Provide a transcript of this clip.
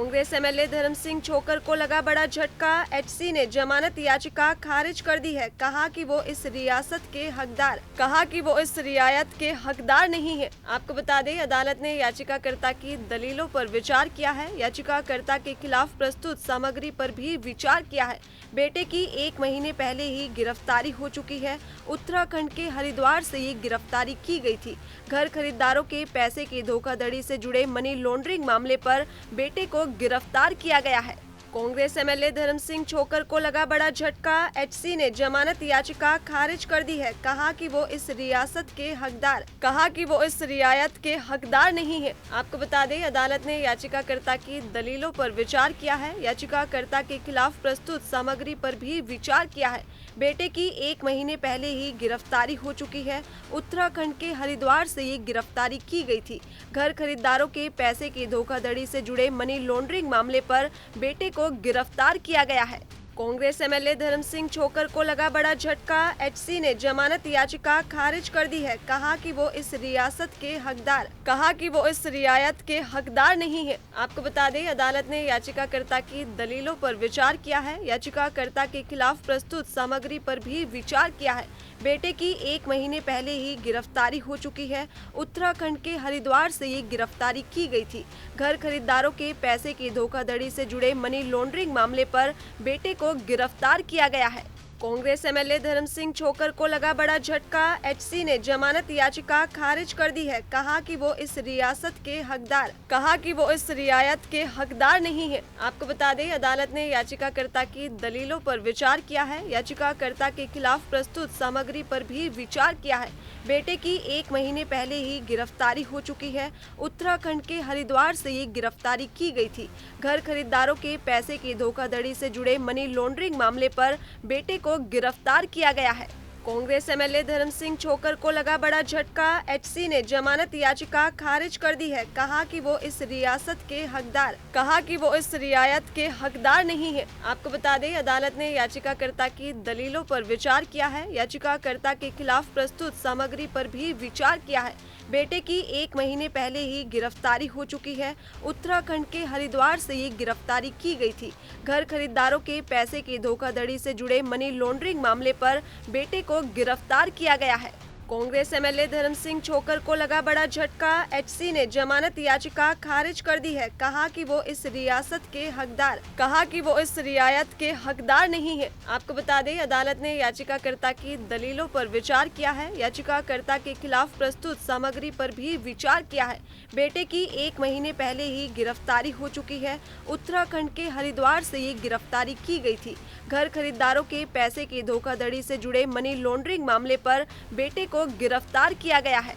Congress MLA धर्म सिंह छोकर को लगा बड़ा झटका। एचसी ने जमानत याचिका खारिज कर दी है। कहा कि वो इस रियायत के हकदार नहीं है। आपको बता दें, अदालत ने याचिकाकर्ता की दलीलों पर विचार किया है। याचिकाकर्ता के खिलाफ प्रस्तुत सामग्री पर भी विचार किया है। बेटे की 1 महीने पहले ही गिरफ्तारी हो चुकी है। उत्तराखंड के हरिद्वार से ये गिरफ्तारी की गई थी। घर खरीदारों के पैसे की धोखाधड़ी से जुड़े मनी लॉन्ड्रिंग मामले पर बेटे को गिरफ्तार किया गया है। कांग्रेस एमएलए धर्म सिंह छोकर को लगा बड़ा झटका। एचसी ने जमानत याचिका खारिज कर दी है। कहा कि वो इस रियायत के हकदार नहीं है। आपको बता दें, अदालत ने याचिकाकर्ता की दलीलों पर विचार किया है। याचिकाकर्ता के खिलाफ प्रस्तुत सामग्री पर भी विचार किया है। बेटे की 1 महीने पहले ही गिरफ्तारी हो चुकी है। उत्तराखंड के हरिद्वार से ये गिरफ्तारी की गई थी। घर खरीदारों के पैसे की धोखाधड़ी से जुड़े मनी लॉन्ड्रिंग मामले पर बेटे को गिरफ्तार किया गया है। कांग्रेस एमएलए धर्म सिंह छोकर को लगा बड़ा झटका। एचसी ने जमानत याचिका खारिज कर दी है। कहा कि वो इस रियायत के हकदार नहीं है। आपको बता दें, अदालत ने याचिकाकर्ता की दलीलों पर विचार किया है। याचिकाकर्ता के खिलाफ प्रस्तुत सामग्री पर भी विचार किया है। बेटे की 1 महीने पहले ही गिरफ्तारी हो चुकी है। उत्तराखंड के हरिद्वार से ये गिरफ्तारी की गई थी। घर खरीदारों के पैसे की धोखाधड़ी से जुड़े मनी लॉन्ड्रिंग मामले पर बेटे को गिरफ्तार किया गया है। कांग्रेस एमएलए धर्म सिंह छोकर को लगा बड़ा झटका। एचसी ने जमानत याचिका खारिज कर दी है। कहा कि वो इस रियायत के हकदार नहीं है। आपको बता दें, अदालत ने याचिकाकर्ता की दलीलों पर विचार किया है। याचिकाकर्ता के खिलाफ प्रस्तुत सामग्री पर भी विचार किया है। बेटे की 1 महीने पहले ही गिरफ्तारी हो चुकी है। उत्तराखंड के हरिद्वार से ये गिरफ्तारी की गई थी। घर खरीदारों के पैसे की धोखाधड़ी से जुड़े मनी लॉन्ड्रिंग मामले पर बेटे को गिरफ्तार किया गया है। कांग्रेस एमएलए धर्म सिंह छोकर को लगा बड़ा झटका। एचसी ने जमानत याचिका खारिज कर दी है। कहा कि वो इस रियायत के हकदार नहीं है। आपको बता दें, अदालत ने याचिकाकर्ता की दलीलों पर विचार किया है। याचिकाकर्ता के खिलाफ प्रस्तुत सामग्री पर भी विचार किया है। बेटे की 1 महीने पहले ही गिरफ्तारी हो चुकी है। उत्तराखंड के हरिद्वार से ये गिरफ्तारी की गई थी। घर खरीदारों के पैसे की धोखाधड़ी से जुड़े मनी लॉन्ड्रिंग मामले पर बेटे को गिरफ्तार किया गया है। कांग्रेस एमएलए धर्म सिंह छोकर को लगा बड़ा झटका। एचसी ने जमानत याचिका खारिज कर दी है। कहा कि वो इस रियायत के हकदार नहीं है। आपको बता दें, अदालत ने याचिकाकर्ता की दलीलों पर विचार किया है। याचिकाकर्ता के खिलाफ प्रस्तुत सामग्री पर भी विचार किया है। बेटे की 1 महीने पहले ही गिरफ्तारी हो चुकी है। उत्तराखंड के हरिद्वार से ये गिरफ्तारी की गई थी। घर खरीदारों के पैसे की धोखाधड़ी से जुड़े मनी लॉन्ड्रिंग मामले पर बेटे को गिरफ्तार किया गया है।